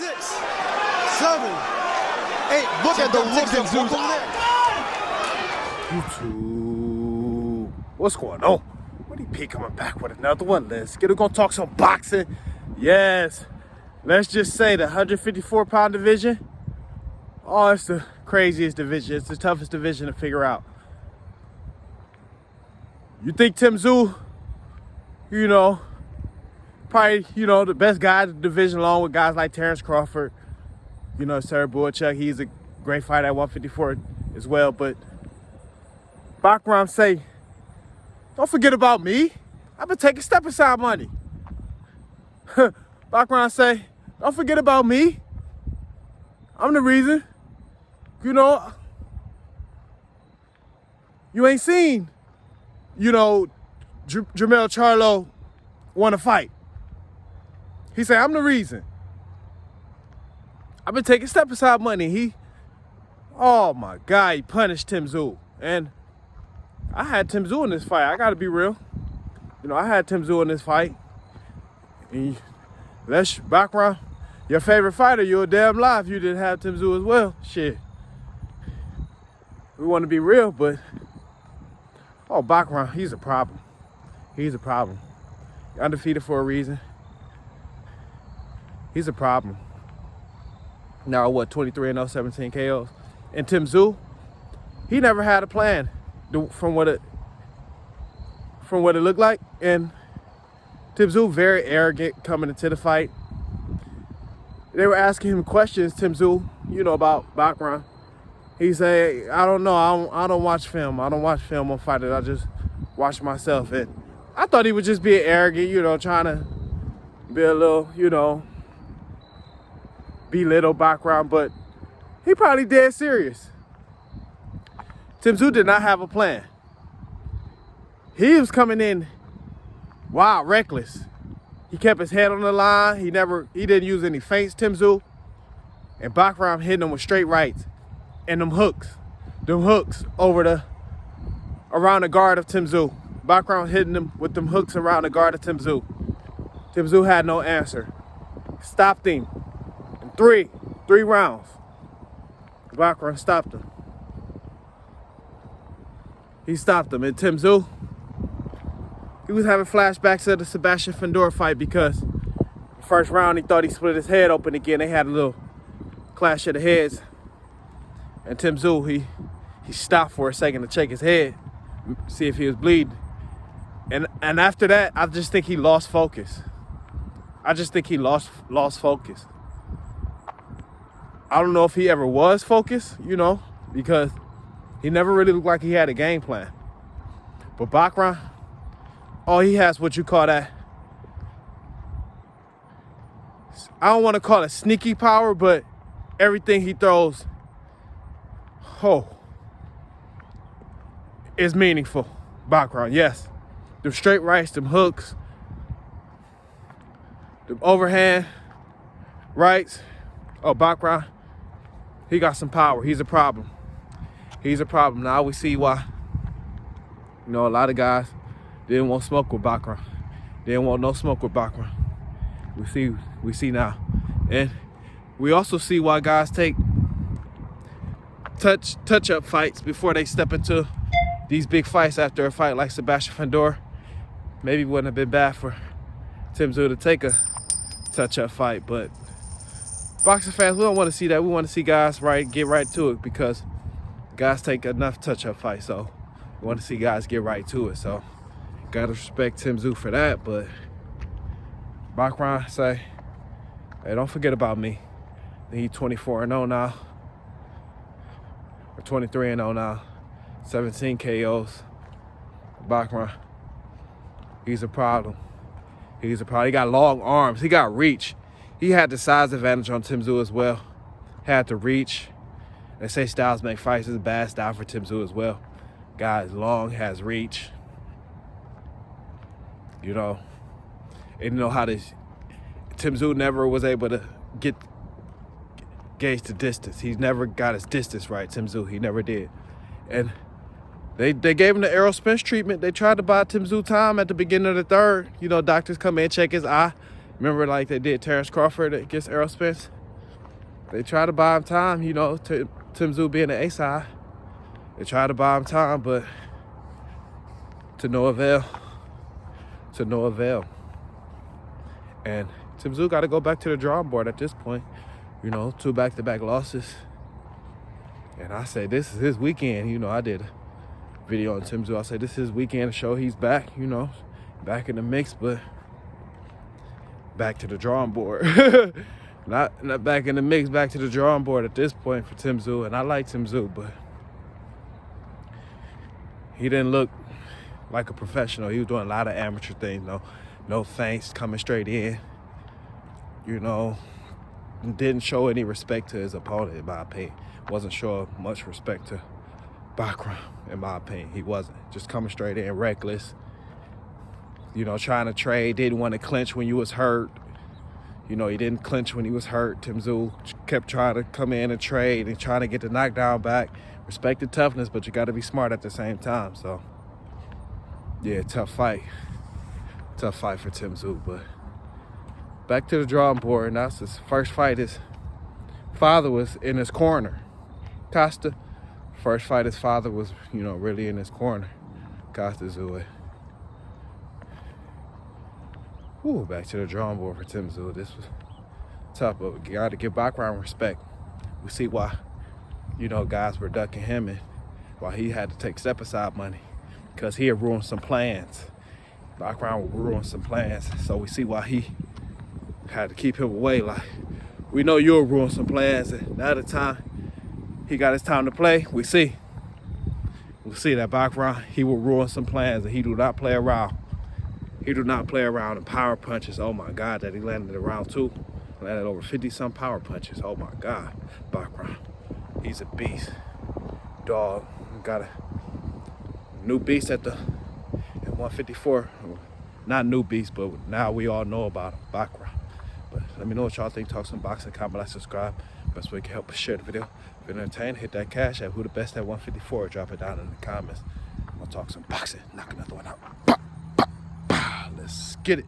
6, 7, 8. Look at the look of Tszyu. YouTube. What's going on? WittyP coming back with another one. Let's get it. Gonna talk some boxing. Yes. Let's just say the 154-pound division. Oh, it's the craziest division. It's the toughest division to figure out. You think Tszyu, probably, the best guy in the division along with guys like Terrence Crawford, Sarah Boychuk. He's a great fighter at 154 as well. But Bakhram say, don't forget about me. I've been taking step aside money. Bakhram say, don't forget about me. I'm the reason. You ain't seen, Jermell Charlo want to fight. He said, I'm the reason. I've been taking step aside money. Oh my God, he punished Tszyu. And I had Tszyu in this fight. I got to be real. I had Tszyu in this fight. And that's Bakhram, your favorite fighter. You're a damn lie if you didn't have Tszyu as well. Shit. We want to be real, but Bakhram, he's a problem. He's a problem. Undefeated for a reason. He's a problem. Now, 23-0, 17 KOs. And Tszyu, he never had a plan from what it looked like. And Tszyu, very arrogant coming into the fight. They were asking him questions, Tszyu, about Bakhram. He said, I don't know, I don't watch film. I don't watch film on fighters. I just watch myself. And I thought he was just being arrogant, trying to be a little, belittle Bakhram, but he probably dead serious. Tszyu did not have a plan. He was coming in wild, reckless. He kept his head on the line. He didn't use any feints, Tszyu. And Bakhram hitting him with straight rights. And them hooks around the guard of Tszyu. Bakhram hitting him with them hooks around the guard of Tszyu. Tszyu had no answer. Stopped him in three rounds. Bakhram stopped him. He stopped him. And Tszyu, he was having flashbacks of the Sebastian Fedor fight because the first round he thought he split his head open again. They had a little clash of the heads. And Tszyu, he stopped for a second to check his head, see if he was bleeding. And after that, I just think he lost focus. I just think he lost focus. I don't know if he ever was focused, because he never really looked like he had a game plan. But Bakhram, he has what you call that. I don't want to call it sneaky power, but everything he throws, is meaningful. Bakhram, yes. Them straight rights, them hooks, them overhand rights. Bakhram, he got some power. He's a problem. He's a problem. Now we see why. A lot of guys didn't want smoke with Bakhram. Didn't want no smoke with Bakhram. We see now. And we also see why guys take touch-up fights before they step into these big fights after a fight like Sebastian Fedor. Maybe it wouldn't have been bad for Tszyu to take a touch-up fight, but boxing fans, we don't want to see that. We want to see guys get right to it because guys take enough touch-up fights, so we want to see guys get right to it. So gotta respect Tszyu for that, but Bakhram say, hey, don't forget about me. He's 24-0 now. Or 23-0 now. 17 KOs. Bakhram, he's a problem. He's a problem. He got long arms. He got reach. He had the size advantage on Tszyu as well. Had the reach. They say styles make fights. It's a bad style for Tszyu as well. Guy is long, has reach. And how this Tszyu never was able to gauge the distance. He's never got his distance right, Tszyu. He never did. And they gave him the arrow Spence treatment. They tried to buy Tszyu time at the beginning of the third. Doctors come in, check his eye. Remember, like they did Terrence Crawford against Errol Spence? They try to buy him time, you know, Tim Tszyu being the A-side. They try to buy him time, but to no avail. To no avail. And Tszyu got to go back to the drawing board at this point. You know, 2 back-to-back losses. And I say this is his weekend. You know, I did a video on Tszyu. I say this is his weekend to show he's back, you know, back in the mix, but back to the drawing board. Not back in the mix, back to the drawing board at this point for Tszyu. And I like Tszyu, but he didn't look like a professional. He was doing a lot of amateur things, no feints, coming straight in. You know, didn't show any respect to his opponent, in my opinion. Wasn't showing much respect to Bakhram, in my opinion. He wasn't. Just coming straight in, reckless. You know, trying to trade, didn't want to clinch when you was hurt. You know, he didn't clinch when he was hurt. Tszyu kept trying to come in and trade and trying to get the knockdown back. Respected toughness, but you got to be smart at the same time. So, yeah, tough fight. Tough fight for Tszyu, but back to the drawing board. And that's his first fight. His father was in his corner. Costa, first fight his father was, you know, really in his corner. Costa Tszyu. Ooh, back to the drawing board for Tszyu. This was tough, but we got to give Bakhram respect. We see why, you know, guys were ducking him and why he had to take step-aside money, because he had ruined some plans. Bakhram would ruin some plans, so we see why he had to keep him away. Like, we know you'll ruin some plans, and now the time he got his time to play, we see that Bakhram, he will ruin some plans, and he do not play around. He do not play around in power punches. Oh my God, that he landed in round 2. Landed over 50-some power punches. Oh my God, Bakhram, he's a beast. Dog, got a new beast at 154. Not new beast, but now we all know about him, Bakhram. But let me know what y'all think. Talk some boxing, comment, like, subscribe. Best way you can help us share the video. If you're entertained, hit that cash app. Who the best at 154? Drop it down in the comments. I'll talk some boxing. Knock another one out. Let's get it.